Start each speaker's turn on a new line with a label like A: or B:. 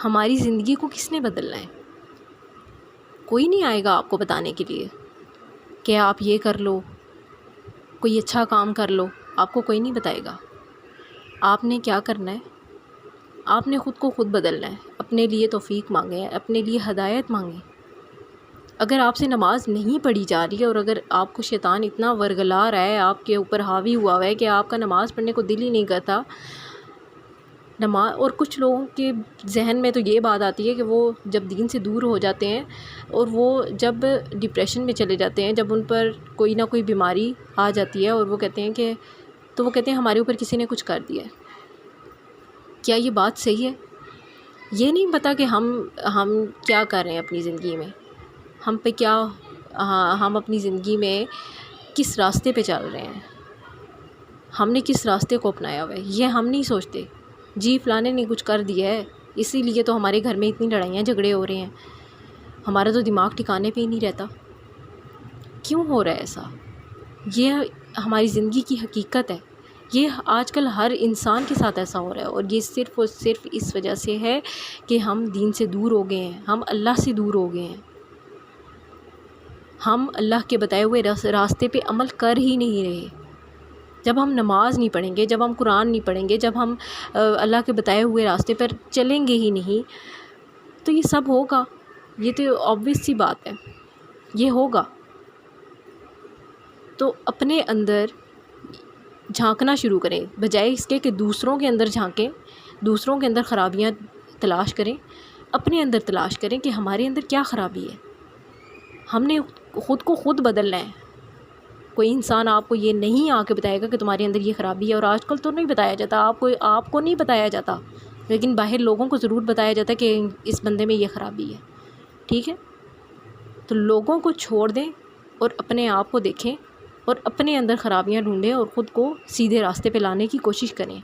A: ہماری زندگی کو کس نے بدلنا ہے؟ کوئی نہیں آئے گا آپ کو بتانے کے لیے کہ آپ یہ کر لو، کوئی اچھا کام کر لو، آپ کو کوئی نہیں بتائے گا۔ آپ نے کیا کرنا ہے؟ آپ نے خود کو خود بدلنا ہے، اپنے لیے توفیق مانگیں، اپنے لیے ہدایت مانگیں۔ اگر آپ سے نماز نہیں پڑھی جا رہی ہے اور اگر آپ کو شیطان اتنا ورگلا رہا ہے، آپ کے اوپر حاوی ہوا ہوا ہے کہ آپ کا نماز پڑھنے کو دل ہی نہیں کرتا، اور کچھ لوگوں کے ذہن میں تو یہ بات آتی ہے کہ وہ جب دین سے دور ہو جاتے ہیں اور وہ جب ڈپریشن میں چلے جاتے ہیں، جب ان پر کوئی نہ کوئی بیماری آ جاتی ہے اور وہ کہتے ہیں ہمارے اوپر کسی نے کچھ کر دیا ہے۔ کیا یہ بات صحیح ہے؟ یہ نہیں پتہ کہ ہم کیا کر رہے ہیں اپنی زندگی میں، ہم اپنی زندگی میں کس راستے پہ چل رہے ہیں، ہم نے کس راستے کو اپنایا ہوا ہے، یہ ہم نہیں سوچتے۔ جی فلانے نے کچھ کر دیا ہے، اسی لیے تو ہمارے گھر میں اتنی لڑائیاں جھگڑے ہو رہے ہیں، ہمارا تو دماغ ٹھکانے پہ ہی نہیں رہتا۔ کیوں ہو رہا ہے ایسا؟ یہ ہماری زندگی کی حقیقت ہے، یہ آج کل ہر انسان کے ساتھ ایسا ہو رہا ہے، اور یہ صرف اور صرف اس وجہ سے ہے کہ ہم دین سے دور ہو گئے ہیں، ہم اللہ سے دور ہو گئے ہیں، ہم اللہ کے بتائے ہوئے راستے پہ عمل کر ہی نہیں رہے۔ جب ہم نماز نہیں پڑھیں گے، جب ہم قرآن نہیں پڑھیں گے، جب ہم اللہ کے بتائے ہوئے راستے پر چلیں گے ہی نہیں، تو یہ سب ہوگا، یہ تو obvious سی بات ہے، یہ ہوگا۔ تو اپنے اندر جھانکنا شروع کریں، بجائے اس کے کہ دوسروں کے اندر جھانکیں، دوسروں کے اندر خرابیاں تلاش کریں، اپنے اندر تلاش کریں کہ ہمارے اندر کیا خرابی ہے۔ ہم نے خود کو خود بدلنا ہے۔ کوئی انسان آپ کو یہ نہیں آ کے بتائے گا کہ تمہارے اندر یہ خرابی ہے، اور آج کل تو نہیں بتایا جاتا، آپ کو نہیں بتایا جاتا، لیکن باہر لوگوں کو ضرور بتایا جاتا ہے کہ اس بندے میں یہ خرابی ہے، ٹھیک ہے؟ تو لوگوں کو چھوڑ دیں اور اپنے آپ کو دیکھیں اور اپنے اندر خرابیاں ڈھونڈیں اور خود کو سیدھے راستے پہ لانے کی کوشش کریں۔